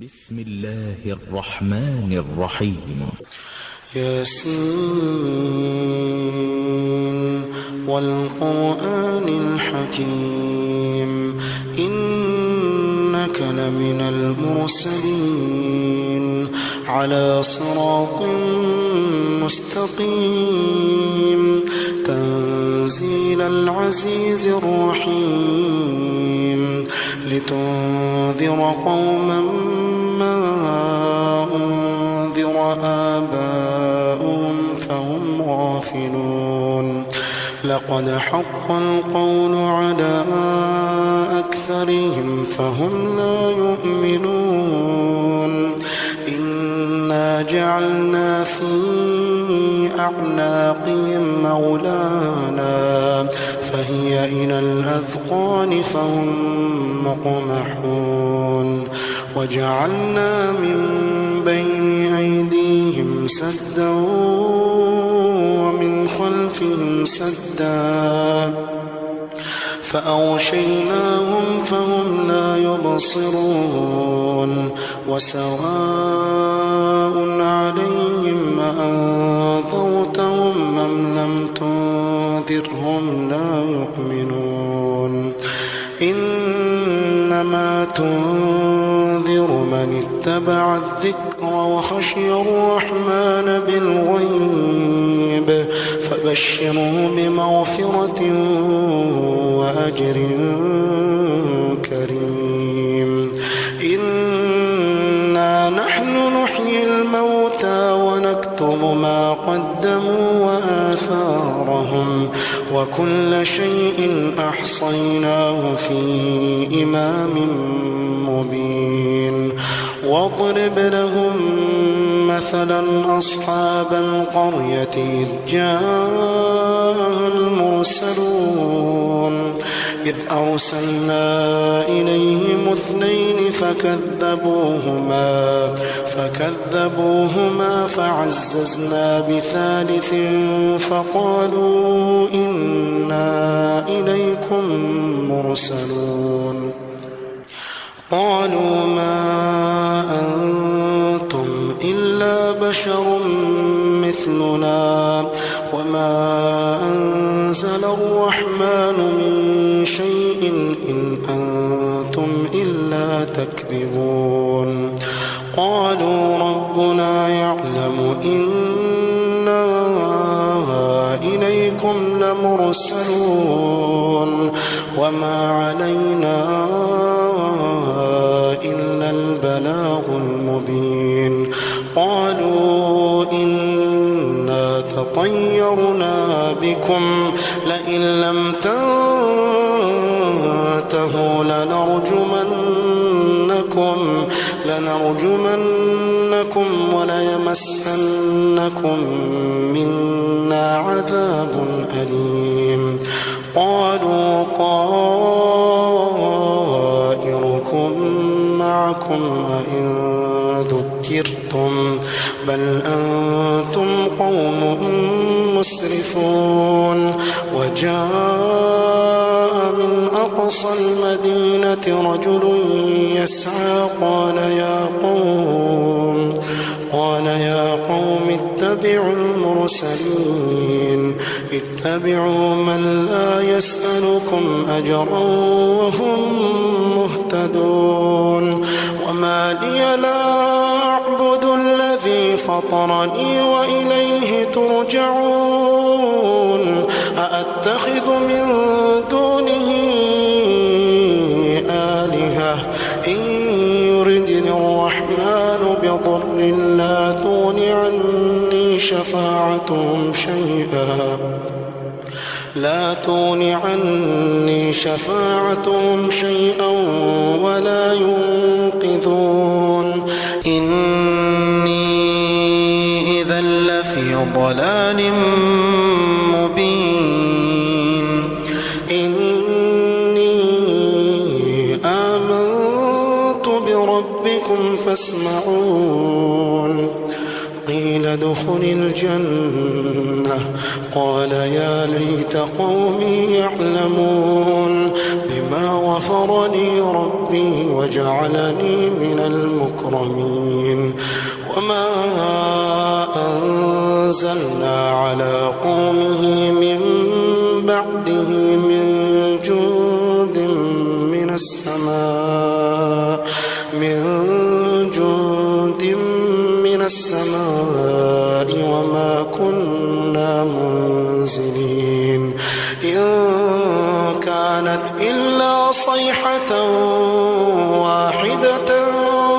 بسم الله الرحمن الرحيم. ياسين والقرآن الحكيم إنك لمن المرسلين على صراط مستقيم تنزيل العزيز الرحيم لتنذر قوما ما أنذر آباؤهم فهم غافلون لقد حق القول على أكثرهم فهم لا يؤمنون إنا جعلنا في أعناقهم أغلالا فهي إلى الأذقان فهم مقمحون وجعلنا من بين أيديهم سدا ومن خلفهم سدا فأغشيناهم فهم لا يبصرون وسواء عليهم أأنذرتهم أم لم تنذرهم لا يؤمنون إنما تنذر من اتبع الذكر وخشي الرحمن بالغيب فبشره بمغفرة وأجر كريم إنا نحن نحيي الموتى ونكتب ما قدموا وآثارهم وكل شيء أحصيناه في إمام مبين واضرب لهم مثلا أصحاب القرية إذ جاء المرسلون إذ أرسلنا إليهم اثنين فكذبوهما فعززنا بثالث فقالوا إنا إليكم مرسلون قالوا ما أنتم إلا بشر مثلنا وما أنزل الرحمن من شيء إن أنتم إلا تكذبون قالوا ربنا يعلم إنا إليكم لمرسلون وما علينا إلا البلاغ المبين قالوا إنا تطيرنا بكم لئن لم تنتهوا لنرجمنكم وليمسنكم منا عذاب أليم قالوا طائركم معكم أئن ذكرتم بل أنتم قوم مسرفون وجاء من أقصى المدينة رجل يسعى قال يا قوم اتبعوا المرسلين اتبعوا من لا يسألكم أجرا وهم مهتدون وما لي لا أعبد الذي فطرني وإليه ترجعون أأتخذ من دونه آلهة إن يردني الرحمن بضر لا تغن عني شفاعتهم شيئا ولا ينقذون إني إذا لفي ضلال مبين إني آمنت بربكم فاسمعون قيل ادخل الجنة قال يا ليت قومي يعلمون بما غفر لي ربي وجعلني من المكرمين وما أنزلنا على قومه من بعده من جند من السماء وما كنا منزلين إن كانت إلا صيحة واحدة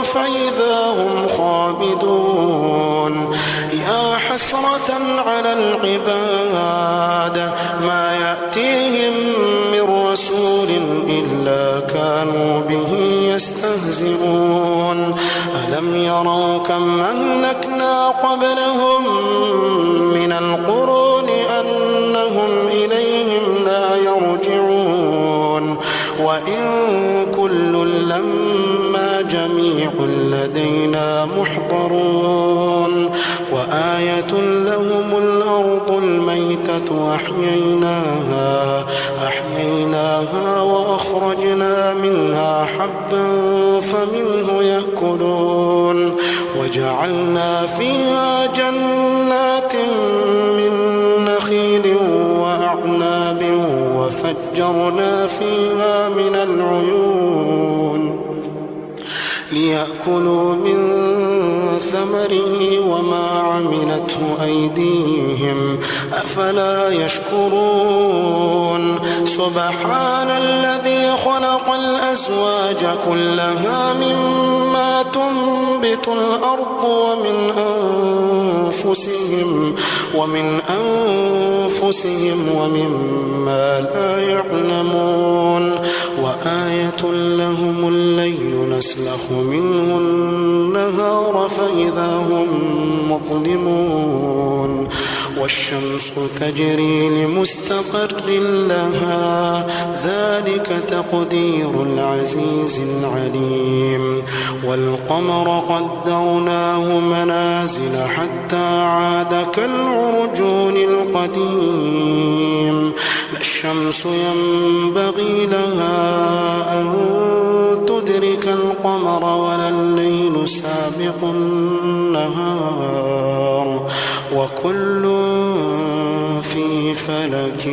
فإذا هم خامدون يا حسرة على العباد ما يأتيهم من رسول إلا كانوا به يستهزئون ألم يروا كم أهلكنا قبلهم من القرون أنهم إليهم لا يرجعون وإن كل لما جميع لدينا محضرون وآية لهم الأرض الميتة أحييناها وأخرجنا منها حبا فمنه يأكلون وجعلنا فيها جنات من نخيل وأعناب وفجرنا فيها من العيون ليأكلوا من ثمره وما عملته أيديهم أفلا يشكرون سبحان الذي خلق الأزواج كلها مما تنبت الأرض ومن أنفسهم ومما لا يعلمون وآية لهم الليل نسلخ منه النهار فإذا هم مظلمون والشمس تجري لمستقر لها ذلك تقدير العزيز العليم والقمر قدرناه منازل حتى عاد كالعرجون القديم لا الشمس ينبغي لها أن تدرك القمر ولا الليل سابق النهار وكل في فلك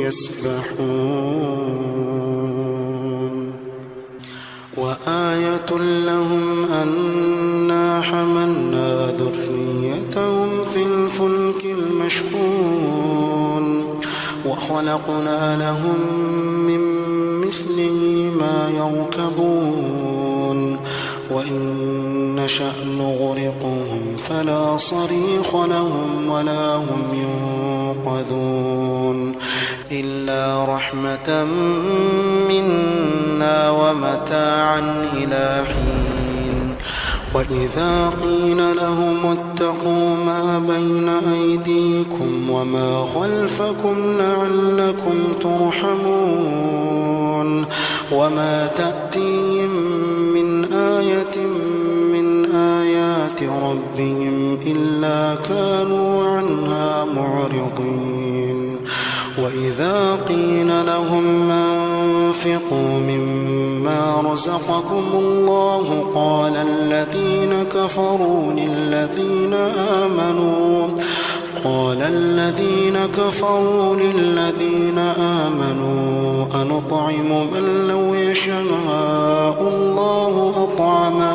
يسبحون وآية لهم أنا حملنا ذريتهم في الفلك المشحون وخلقنا لهم من مثله ما يركبون وإن نشأ نغرقهم فلا صريخ لهم ولا هم ينقذون إلا رحمة منا ومتاعا إلى حين وإذا قيل لهم اتقوا ما بين أيديكم وما خلفكم لعلكم ترحمون وما تأتيهم من آية من آيات ربهم إلا كانوا عنها معرضين وإذا قيل لهم أنفقوا مما رزقكم الله قال الذين كفروا للذين آمنوا أنطعم من لو يشاء الله أطعمه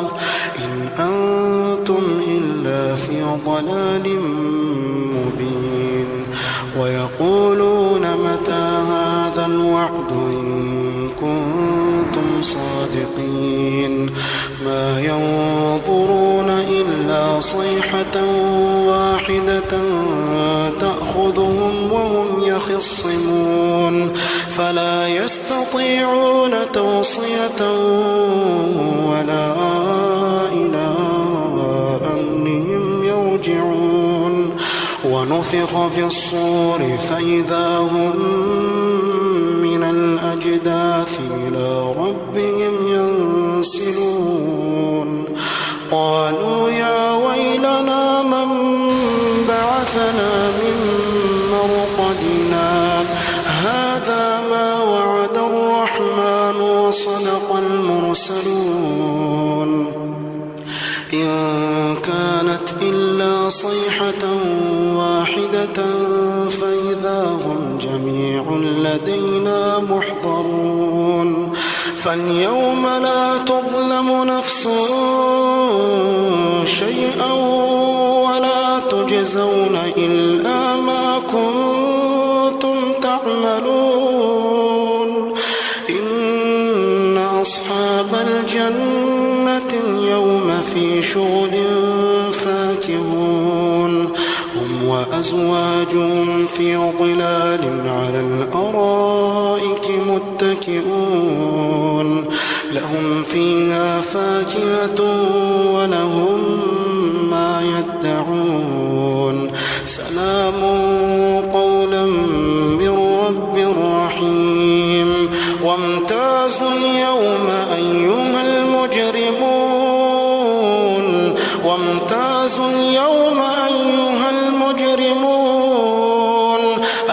إن أنتم إلا في ضلال مبين ويقولون متى هذا الوعد إن كنتم صادقين ما ينظرون إلا صيحة واحدة تأخذهم وهم يخصمون فلا يستطيعون توصية ولا إلى أهلهم يرجعون ونفخ في الصور فإذا هم من الأجداث إلى ربهم ينسلون قالوا يا ويلنا صيحة واحدة فإذا هم جميع لدينا محضرون فاليوم لا تظلم نفس شيئا ولا تجزون إلا ما كنتم تعملون إن أصحاب الجنة اليوم في شغل فاكهون هم وأزواجهم في ظلال على الأرائك متكئون لهم فيها فاكهة ولهم ما يدعون سلام قولا من رب رحيم وامتازوا اليوم أيها المجرمون وامتازوا اليوم أيها المجرمون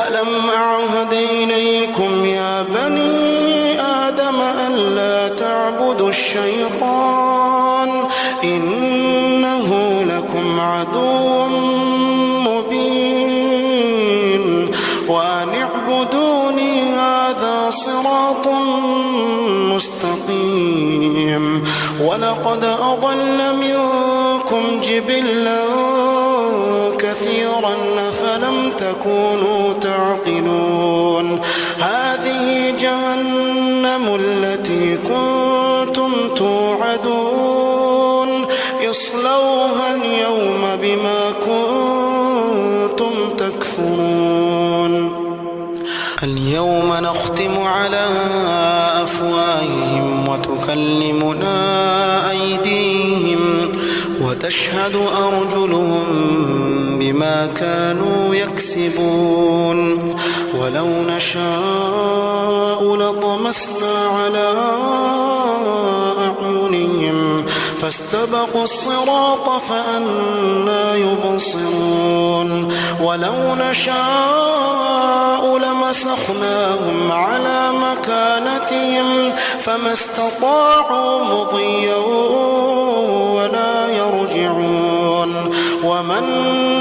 ألم أعهد إليكم يا بني آدم ألا تعبدوا الشيطان إنه لكم عدو مبين وأن اعبدوني هذا صراط مستقيم ولقد أضل منكم جبلا كثيرا فلم تكونوا تعقلون هذه جهنم التي كنتم توعدون اصلوها اليوم بما كنتم تكفرون اليوم نختم على أفواههم وتكلمنا أيديهم وتشهد أرجلهم بما كانوا يكسبون ولو نشاء لطمسنا على أعينهم فاستبقوا الصراط فأنى يبصرون ولو نشاء لمسخناهم على مكانتهم فما استطاعوا مضيا ولا يرجعون ومن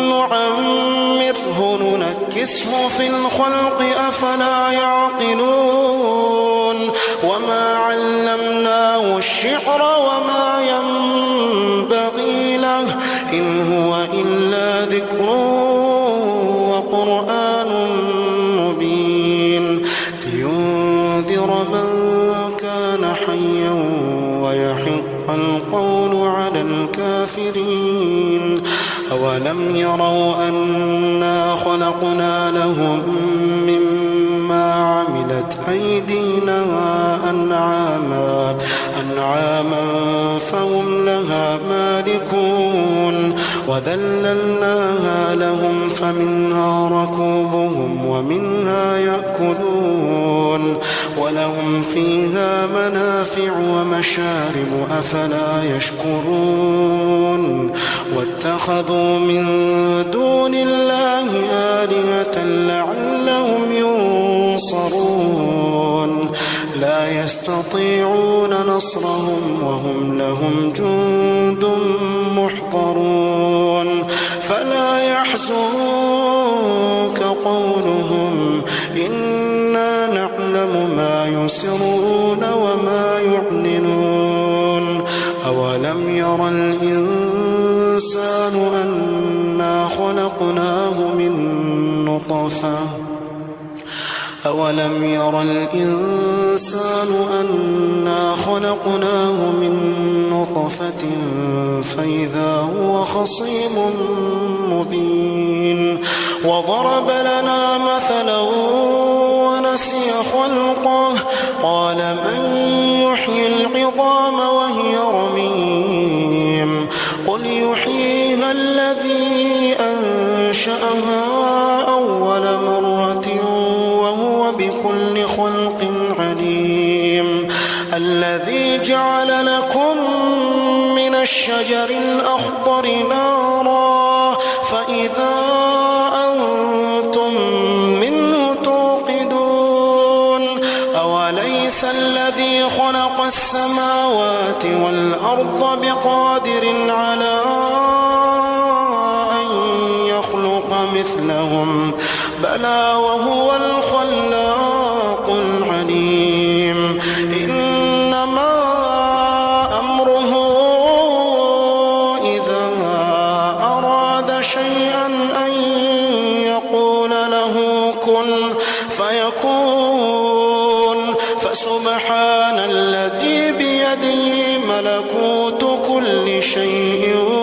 نعمره ننكسه في الخلق أفلا يعقلون وما علمناه الشعر وما ينبغي له إن هو إلا ذكر وقرآن مبين لينذر من كان حيا ويحق القول على الكافرين أولم يروا أنا خلقنا لهم مما عملت أيدينا أنعاما فهم لها مالكون وذللناها لهم فمنها ركوبهم ومنها يأكلون ولهم فيها منافع ومشارب أفلا يشكرون واتخذوا من دون الله آلهة لعلهم ينصرون لا يستطيعون نصرهم وهم لهم جند محضرون فلا يحزنك قولهم إنا نعلم ما يسرون وما يعلنون أولم ير الإنسان أنا خلقناه من نطفة أولم ير الإنسان أنا خلقناه من نطفة فإذا هو خصيم مبين وضرب لنا مثلا ونسي خلقه قال من يحيي العظام وهي رميم قل يحييها الذي أنشأها أول مرة وهو بكل خلق عليم الذي جعل لكم من الشجر الأخضر نارا فإذا أنتم منه توقدون أوليس الذي خلق السماوات والأرض بقادر على أن ألا وهو الخلاق العليم إنما أمره إذا أراد شيئا أن يقول له كن فيكون فسبحان الذي بيده ملكوت كل شيء